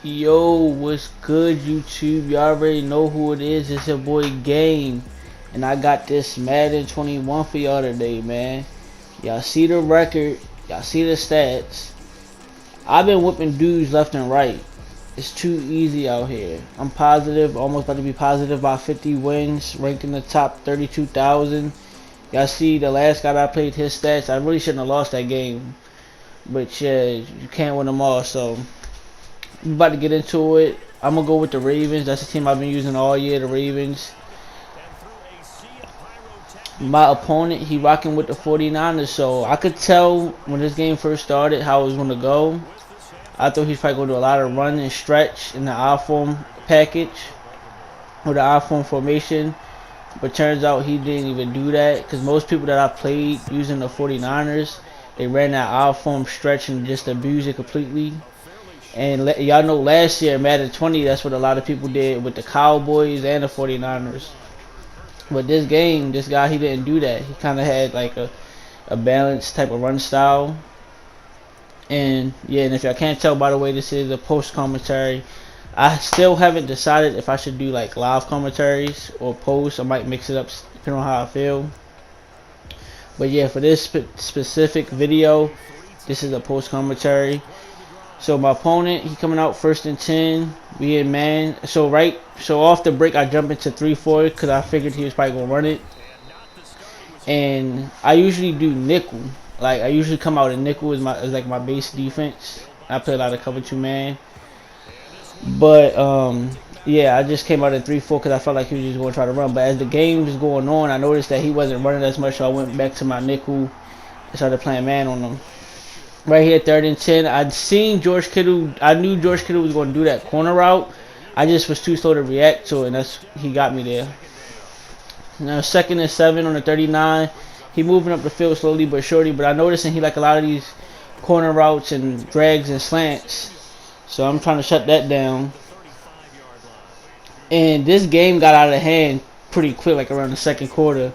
Yo, what's good, YouTube? Y'all already know who it is. It's your boy Game, and I got this Madden 21 for y'all today, man. Y'all see the record, y'all see the stats. I've been whipping dudes left and right. It's too easy out here. I'm positive, almost about to be positive by 50 wins, ranked in the top 32,000. Y'all see the last guy that I played his stats. I really shouldn't have lost that game, but yeah, you can't win them all, so. I'm about to get into it. I'm gonna go with the Ravens. That's the team I've been using all year, the Ravens. My opponent, he rocking with the 49ers, so I could tell when this game first started how it was gonna go. I thought he was probably gonna do a lot of run and stretch in the I-form package or the I-form formation, but turns out he didn't even do that because most people that I played using the 49ers, they ran that I-form stretch and just abused it completely. And y'all know last year, Madden 20, that's what a lot of people did with the Cowboys and the 49ers. But this game, this guy, he didn't do that. He kind of had like a balanced type of run style. And yeah, and if y'all can't tell by the way this is a post commentary, I still haven't decided if I should do like live commentaries or post. I might mix it up depending on how I feel. But yeah, for this specific video, this is a post commentary. So my opponent, he coming out 1st and 10. We in man. So off the break, I jump into 3-4 because I figured he was probably gonna run it. And I usually do nickel. Like I usually come out in nickel is like my base defense. I play a lot of cover 2 man. But yeah, I just came out in 3-4 because I felt like he was just gonna try to run. But as the game was going on, I noticed that he wasn't running as much, so I went back to my nickel and started playing man on him. Right here, 3rd and 10. I'd seen George Kittle. I knew George Kittle was going to do that corner route. I just was too slow to react to it, and he got me there. Now 2nd and 7 on the 39. He moving up the field slowly but surely, but I noticed he like a lot of these corner routes and drags and slants. So I'm trying to shut that down. And this game got out of hand pretty quick, like around the 2nd quarter.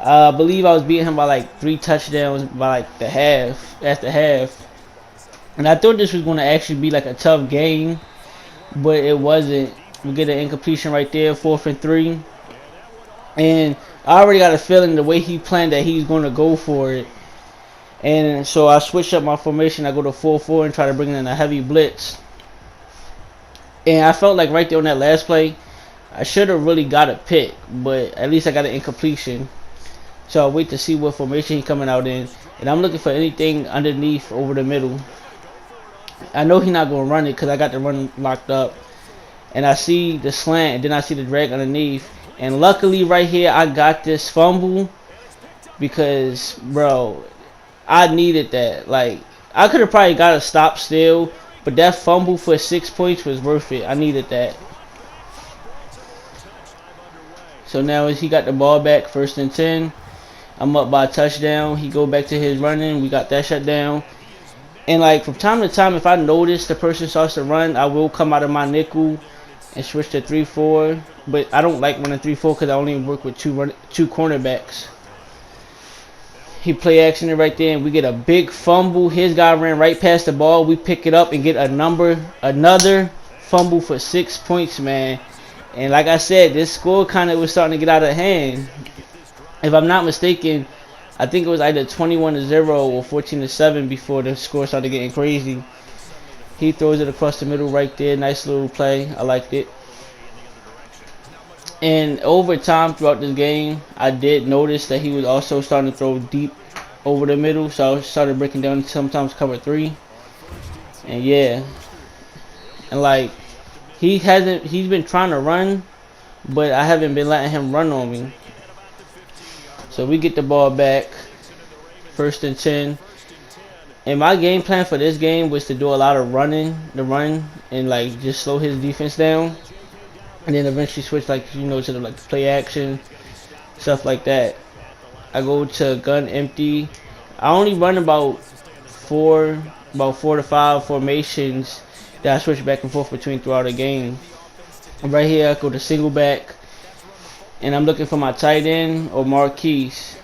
I believe I was beating him by like 3 touchdowns by like after half. And I thought this was going to actually be like a tough game, but it wasn't. We get an incompletion right there, 4th and 3. And I already got a feeling the way he planned that he's going to go for it. And so I switch up my formation. I go to 4-4 and try to bring in a heavy blitz. And I felt like right there on that last play, I should have really got a pick, but at least I got an incompletion. So I wait to see what formation he's coming out in. And I'm looking for anything underneath over the middle. I know he's not going to run it because I got the run locked up. And I see the slant and then I see the drag underneath. And luckily right here I got this fumble. Because, bro, I needed that. Like, I could have probably got a stop still. But that fumble for 6 points was worth it. I needed that. So now he got the ball back, 1st and 10. I'm up by a touchdown. He go back to his running. We got that shut down. And like from time to time, if I notice the person starts to run, I will come out of my nickel and switch to 3-4. But I don't like running 3-4 because I only work with two cornerbacks. He play action it right there, and we get a big fumble. His guy ran right past the ball. We pick it up and get another fumble for 6 points, man. And like I said, this score kind of was starting to get out of hand. If I'm not mistaken, I think it was either 21-0 or 14-7 before the score started getting crazy. He throws it across the middle right there. Nice little play. I liked it. And over time throughout this game, I did notice that he was also starting to throw deep over the middle. So I started breaking down sometimes cover 3. And yeah. And like, he's been trying to run, but I haven't been letting him run on me. So we get the ball back, 1st and 10. And my game plan for this game was to do a lot of run, and like just slow his defense down. And then eventually switch to the play action, stuff like that. I go to gun empty. I only run about 4 to 5 formations that I switch back and forth between throughout the game. And right here I go to single back. And I'm looking for my tight end or Marquise.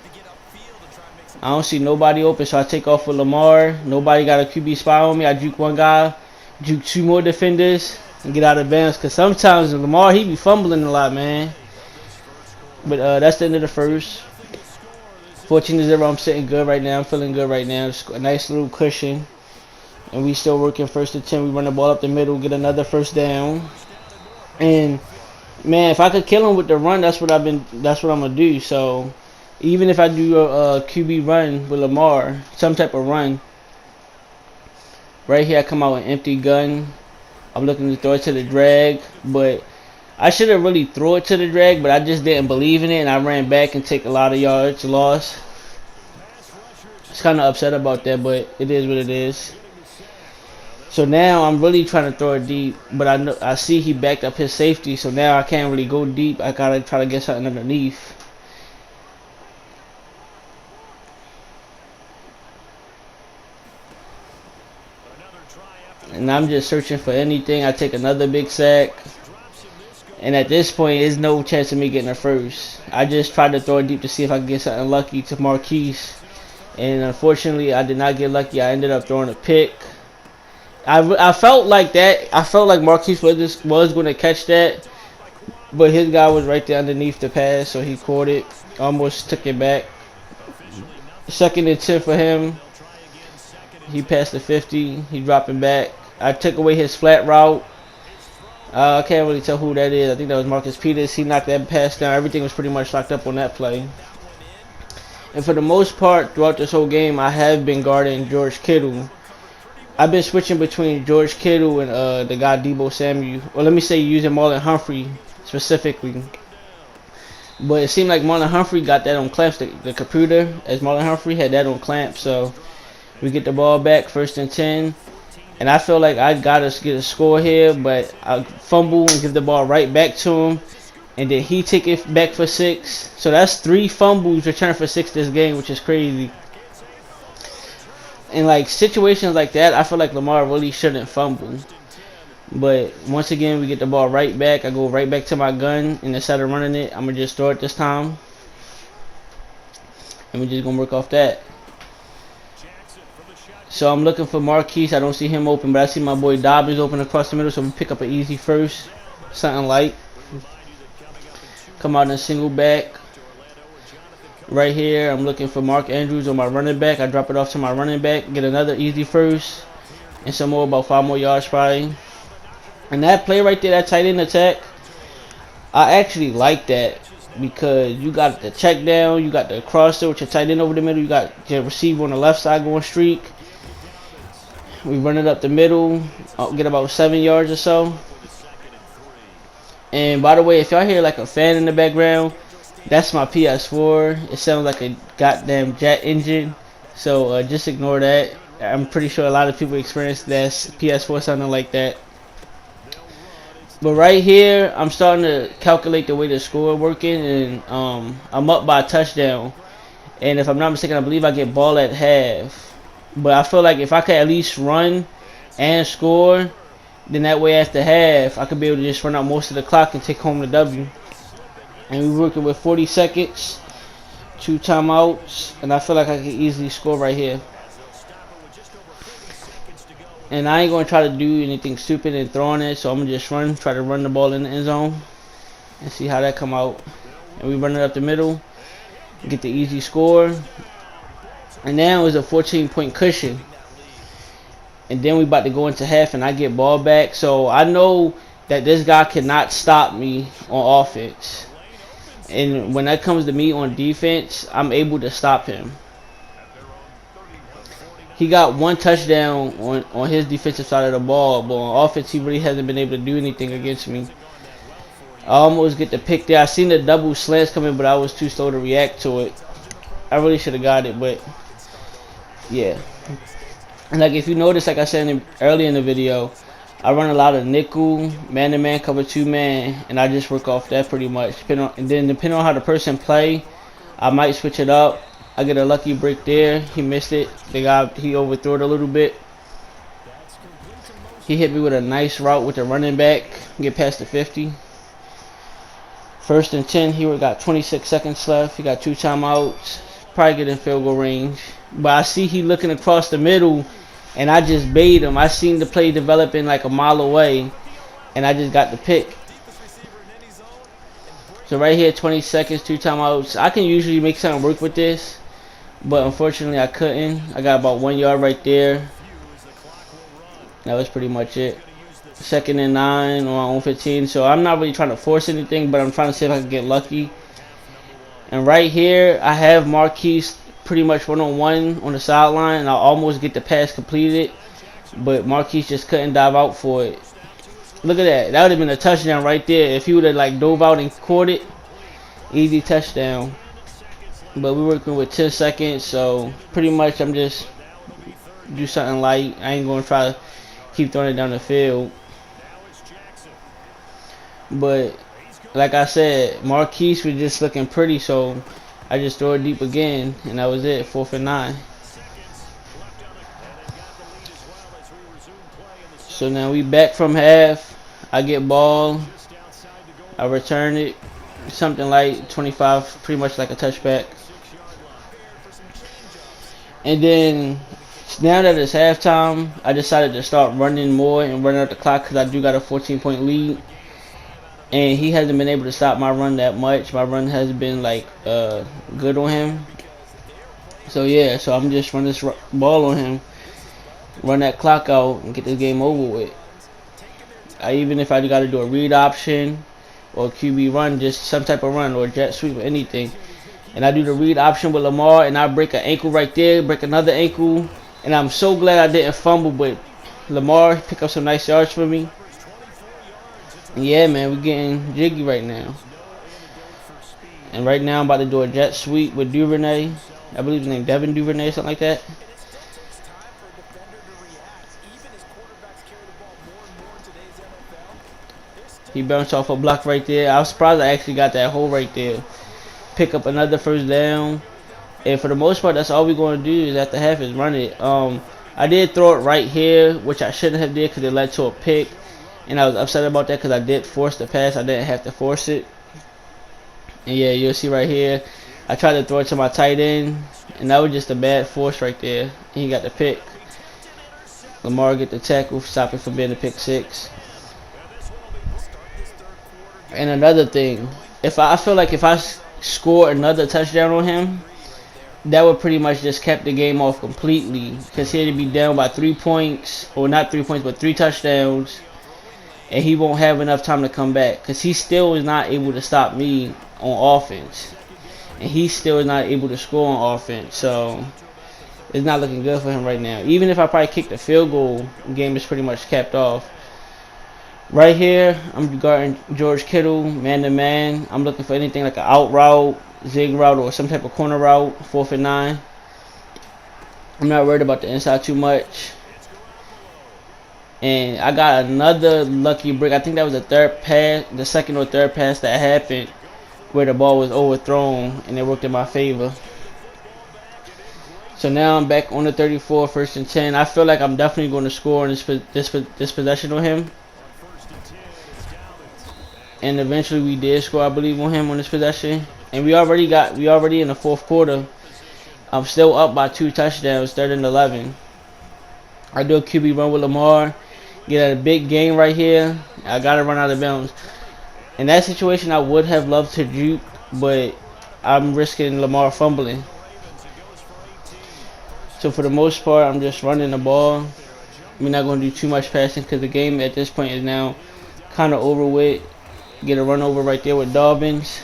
I don't see nobody open, so I take off with Lamar. Nobody got a QB spy on me. I juke one guy. juke 2 more defenders, and get out of bounds. Because sometimes Lamar, he be fumbling a lot, man. But that's the end of the first. 14-0. I'm sitting good right now. I'm feeling good right now. Just a nice little cushion. And we still working 1st and 10. We run the ball up the middle, get another first down. And man, if I could kill him with the run, that's what I'm gonna do. So even if I do a QB run with Lamar, some type of run, right here I come out with an empty gun. I'm looking to throw it to the drag, but I should have really throw it to the drag, but I just didn't believe in it, and I ran back and take a lot of yards lost. It's kind of upset about that, but it is what it is. So now I'm really trying to throw it deep, but I see he backed up his safety, so now I can't really go deep. I gotta try to get something underneath. And I'm just searching for anything. I take another big sack. And at this point, there's no chance of me getting a first. I just tried to throw it deep to see if I could get something lucky to Marquise. And unfortunately, I did not get lucky. I ended up throwing a pick. I felt like that. I felt like Marquise was going to catch that. But his guy was right there underneath the pass, so he caught it. Almost took it back. 2nd and 10 for him. He passed the 50. He dropping back. I took away his flat route. I can't really tell who that is. I think that was Marcus Peters. He knocked that pass down. Everything was pretty much locked up on that play. And for the most part, throughout this whole game, I have been guarding George Kittle. I've been switching between George Kittle and the guy Deebo Samuel. Or let me say using Marlon Humphrey specifically. But it seemed like Marlon Humphrey got that on clamps. The computer, as Marlon Humphrey, had that on clamps. So we get the ball back, 1st and 10. And I feel like I got to get a score here, but I fumble and give the ball right back to him. And then he take it back for 6. So that's 3 fumbles returned for 6 this game, which is crazy. In like situations like that, I feel like Lamar really shouldn't fumble. But once again, we get the ball right back. I go right back to my gun, and instead of running it, I'm going to just throw it this time. And we're just going to work off that. So I'm looking for Marquise. I don't see him open, but I see my boy Dobbins open across the middle, so we pick up an easy first. Something light. Come out in a single back. Right here, I'm looking for Mark Andrews on my running back. I drop it off to my running back, get another easy first, and some more, about 5 more yards probably. And that play right there, that tight end attack, I actually like that because you got the check down, you got the crosser with your tight end over the middle, you got your receiver on the left side going streak. We run it up the middle, get about 7 yards or so. And by the way, if y'all hear like a fan in the background, that's my PS4. It sounds like a goddamn jet engine, so just ignore that. I'm pretty sure a lot of people experience that PS4 sounding like that. But right here, I'm starting to calculate the way the score working, and I'm up by a touchdown. And if I'm not mistaken, I believe I get ball at half. But I feel like if I could at least run and score, then that way after half, I could be able to just run out most of the clock and take home the W. And we're working with 40 seconds, 2 timeouts, and I feel like I can easily score right here. And I ain't going to try to do anything stupid and throwing it, so I'm going to just try to run the ball in the end zone and see how that come out. And we run it up the middle, get the easy score. And now it's a 14-point cushion. And then we about to go into half, and I get ball back. So I know that this guy cannot stop me on offense. And when that comes to me on defense, I'm able to stop him. He got 1 touchdown on his defensive side of the ball, but on offense, he really hasn't been able to do anything against me. I almost get the pick there. I seen the double slants coming, but I was too slow to react to it. I really should have got it, but yeah. And like if you notice, like I said earlier in the video, I run a lot of nickel, man-to-man, cover 2-man, and I just work off that pretty much. And then depending on how the person play, I might switch it up. I get a lucky break there. He missed it. He overthrew it a little bit. He hit me with a nice route with the running back. Get past the 50. 1st and 10. He got 26 seconds left. He got 2 timeouts. Probably get in field goal range. But I see he looking across the middle, and I just bait him. I seen the play developing like a mile away, and I just got the pick. So right here, 20 seconds, 2 timeouts. I can usually make something work with this, but unfortunately I couldn't. I got about 1 yard right there. That was pretty much it. 2nd and 9 on my own 15. So I'm not really trying to force anything, but I'm trying to see if I can get lucky. And right here, I have Marquise pretty much one-on-one on the sideline, and I almost get the pass completed, but Marquise just couldn't dive out for it. Look at that. That would have been a touchdown right there. If he would have like dove out and caught it, easy touchdown. But we're working with 10 seconds, so pretty much I'm just do something light. I ain't going to try to keep throwing it down the field. But like I said, Marquise was just looking pretty, so I just throw it deep again, and that was it. 4th and 9. So now we back from half. I get ball. I return it. Something like 25, pretty much like a touchback. And then now that it's halftime, I decided to start running more and running out the clock because I do got a 14-point lead. And he hasn't been able to stop my run that much. My run has been like good on him. So yeah, so I'm just running this ball on him, run that clock out, and get this game over with. Even if I got to do a read option or a QB run, just some type of run or a jet sweep or anything, and I do the read option with Lamar, and I break an ankle right there, break another ankle, and I'm so glad I didn't fumble, but Lamar pick up some nice yards for me. Yeah, man, we're getting jiggy right now. And right now, I'm about to do a jet sweep with Duvernay. I believe his name Devin Duvernay, something like that. He bounced off a block right there. I was surprised I actually got that hole right there. Pick up another first down. And for the most part, that's all we're going to do is at the half is run it. I did throw it right here, which I shouldn't have did because it led to a pick. And I was upset about that because I did force the pass. I didn't have to force it. And yeah, you'll see right here, I tried to throw it to my tight end, and that was just a bad force right there. And he got the pick. Lamar get the tackle, stop it from being a pick 6. And another thing, I feel like if I score another touchdown on him, that would pretty much just kept the game off completely. Because he'd be down by 3 points, or not 3 points, but 3 touchdowns. And he won't have enough time to come back because he still is not able to stop me on offense, and he still is not able to score on offense. So it's not looking good for him right now. Even if I probably kick the field goal, the game is pretty much capped off. Right here, I'm guarding George Kittle, man to man. I'm looking for anything like an out route, zig route, or some type of corner route. 4th and 9. I'm not worried about the inside too much. And I got another lucky break. I think that was the second or third pass that happened where the ball was overthrown and it worked in my favor. So now I'm back on the 34, 1st and 10. I feel like I'm definitely going to score on this possession on him. And eventually we did score, I believe, on him on this possession. And we already in the 4th quarter. I'm still up by 2 touchdowns, 3rd and 11. I do a QB run with Lamar. Get a big game right here. I got to run out of bounds. In that situation, I would have loved to juke, but I'm risking Lamar fumbling. So for the most part, I'm just running the ball. We're not going to do too much passing because the game at this point is now kind of over with. Get a run over right there with Dobbins.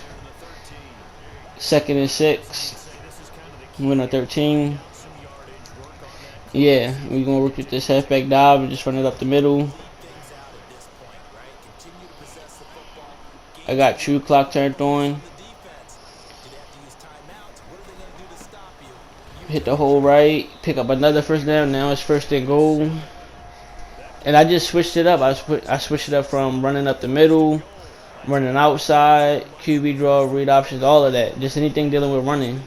2nd and 6. We're on 13. Yeah, we're going to work with this halfback dive and just run it up the middle. I got true clock turned on. Hit the hole right. Pick up another first down. Now it's 1st and goal. And I just switched it up. I switched it up from running up the middle, running outside, QB draw, read options, all of that. Just anything dealing with running.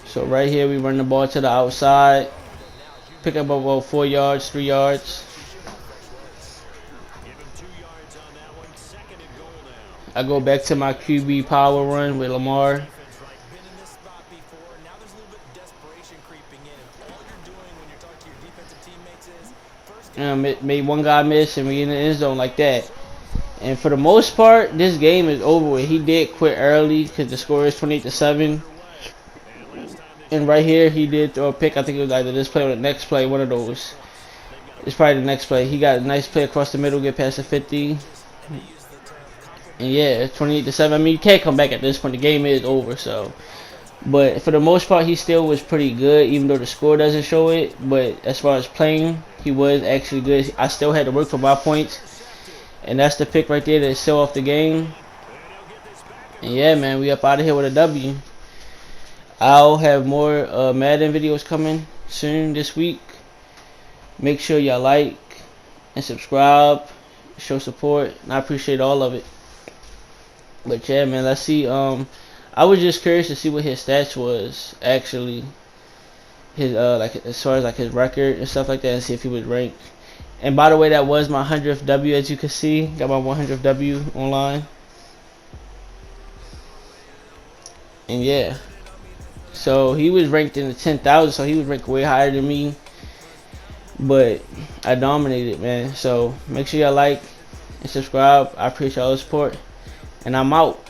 So right here we run the ball to the outside, pick up about 4 yards, 3 yards. I go back to my QB power run with Lamar. It made one guy miss, and we in the end zone like that. And for the most part, this game is over with. He did quit early because the score is 28-7. And right here, he did throw a pick. I think it was either this play or the next play, one of those. It's probably the next play. He got a nice play across the middle, get past the 50. And yeah, 28-7. I mean, you can't come back at this point. The game is over, so. But for the most part, he still was pretty good, even though the score doesn't show it. But as far as playing, he was actually good. I still had to work for my points. And that's the pick right there to show off the game. And yeah, man, we up out of here with a W. I'll have more Madden videos coming soon this week. Make sure y'all like and subscribe, show support, and I appreciate all of it. But yeah, man, let's see. I was just curious to see what his stats was actually. His like as far as like his record and stuff like that, and see if he was ranked. And by the way, that was my 100th W, as you can see. Got my 100th W online. And yeah. So he was ranked in the 10,000, so he was ranked way higher than me. But I dominated, man. So make sure y'all like and subscribe. I appreciate all the support. And I'm out.